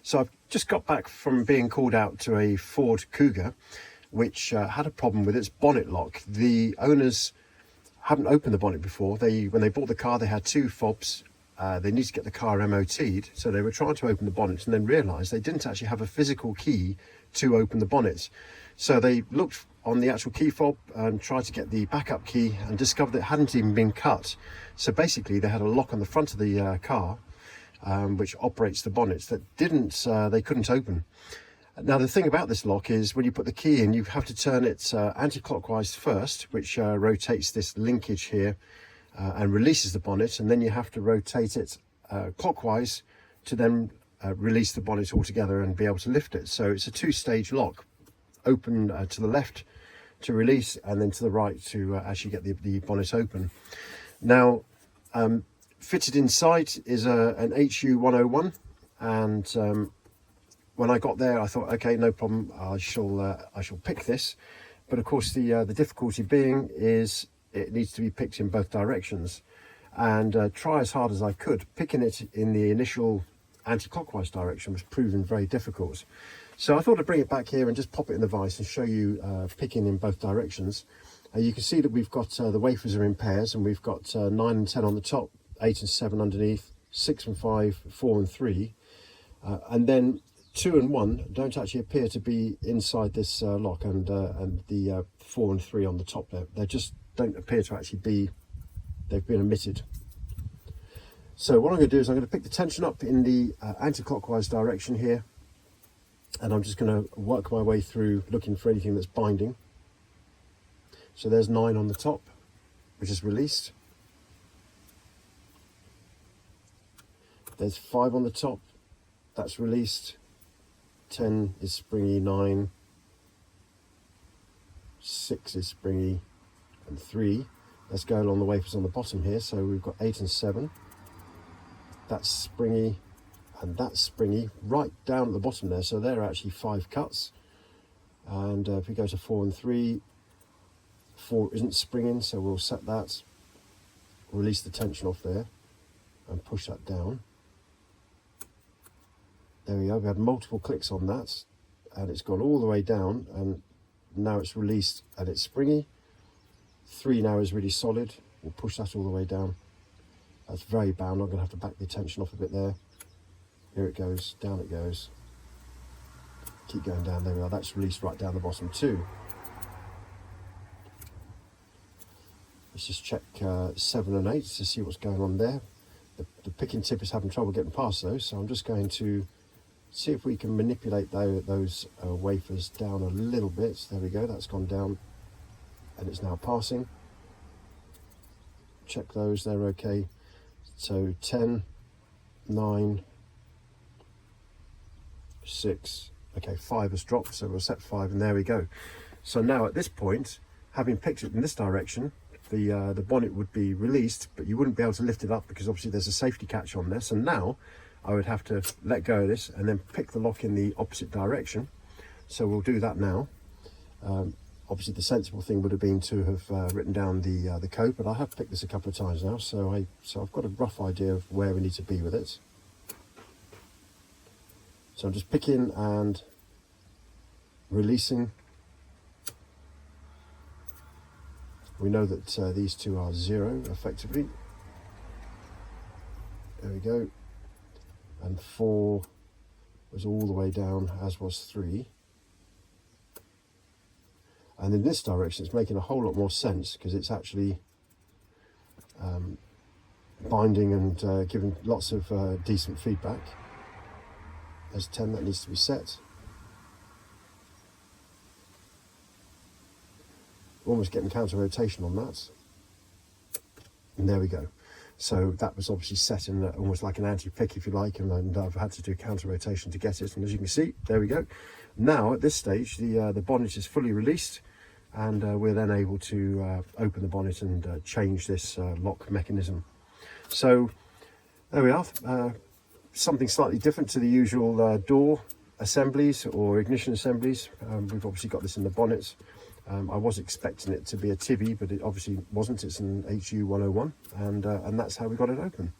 So I've just got back from being called out to a Ford Kuga, which had a problem with its bonnet lock. The owners hadn't opened the bonnet before. When they bought the car, they had two fobs. They needed to get the car MOT'd, so they were trying to open the bonnet and then realised they didn't actually have a physical key to open the bonnet. So they looked on the actual key fob and tried to get the backup key and discovered it hadn't even been cut. So basically they had a lock on the front of the car which operates the bonnets that they couldn't open. Now the thing about this lock is when you put the key in, you have to turn it anti-clockwise first, which rotates this linkage here and releases the bonnet, and then you have to rotate it clockwise to then release the bonnet altogether and be able to lift it. So it's a two-stage lock: open to the left to release, and then to the right to actually get the bonnet open. Now fitted inside is an HU101, and when I got there I thought, okay, no problem, I shall pick this. But of course the difficulty being is it needs to be picked in both directions, and try as hard as I could, picking it in the initial anti-clockwise direction was proving very difficult. So I thought I'd bring it back here and just pop it in the vise and show you picking in both directions. You can see that we've got the wafers are in pairs, and we've got 9 and 10 on the top, 8 and 7 underneath, 6 and 5, 4 and 3, and then 2 and 1 don't actually appear to be inside this lock, and the 4 and 3 on the top there, they just don't appear to actually be, they've been omitted. So what I'm going to do is I'm going to pick the tension up in the anti-clockwise direction here, and I'm just going to work my way through looking for anything that's binding. So there's 9 on the top, which is released. There's 5 on the top, that's released. 10 is springy, 9, 6 is springy, and 3. Let's go along the wafers on the bottom here. So we've got 8 and 7. That's springy, and that's springy right down at the bottom there. So there are actually 5 cuts. And if we go to 4 and 3, 4 isn't springing, so we'll set that, release the tension off there, and push that down. There we go, we had multiple clicks on that, and it's gone all the way down, and now it's released and it's springy. 3 now is really solid. We'll push that all the way down. That's very bound. I'm going to have to back the tension off a bit there. Here it goes, down it goes. Keep going down, there we are. That's released right down the bottom too. Let's just check 7 and 8 to see what's going on there. The picking tip is having trouble getting past those, so I'm just going to see if we can manipulate those wafers down a little bit. There we go, that's gone down and it's now passing. Check those, they're okay. So 10, 9, 6, okay, 5 has dropped, so we'll set 5, and there we go. So now at this point, having picked it in this direction, the bonnet would be released, but you wouldn't be able to lift it up because obviously there's a safety catch on there. So now I would have to let go of this and then pick the lock in the opposite direction. So we'll do that now. Obviously the sensible thing would have been to have written down the code, but I have picked this a couple of times now, so I've got a rough idea of where we need to be with it. So I'm just picking and releasing. We know that these two are 0 effectively. There we go. And 4 was all the way down, as was 3. And in this direction it's making a whole lot more sense because it's actually binding and giving lots of decent feedback. There's 10 that needs to be set. Almost getting counter rotation on that, and there we go. So that was obviously set in almost like an anti-pick, if you like, and I've had to do counter rotation to get it, and as you can see, there we go. Now at this stage the bonnet is fully released, and we're then able to open the bonnet and change this lock mechanism. So there we are, something slightly different to the usual door assemblies or ignition assemblies. We've obviously got this in the bonnet. I was expecting it to be a Tivi, but it obviously wasn't. It's an HU101, and that's how we got it open.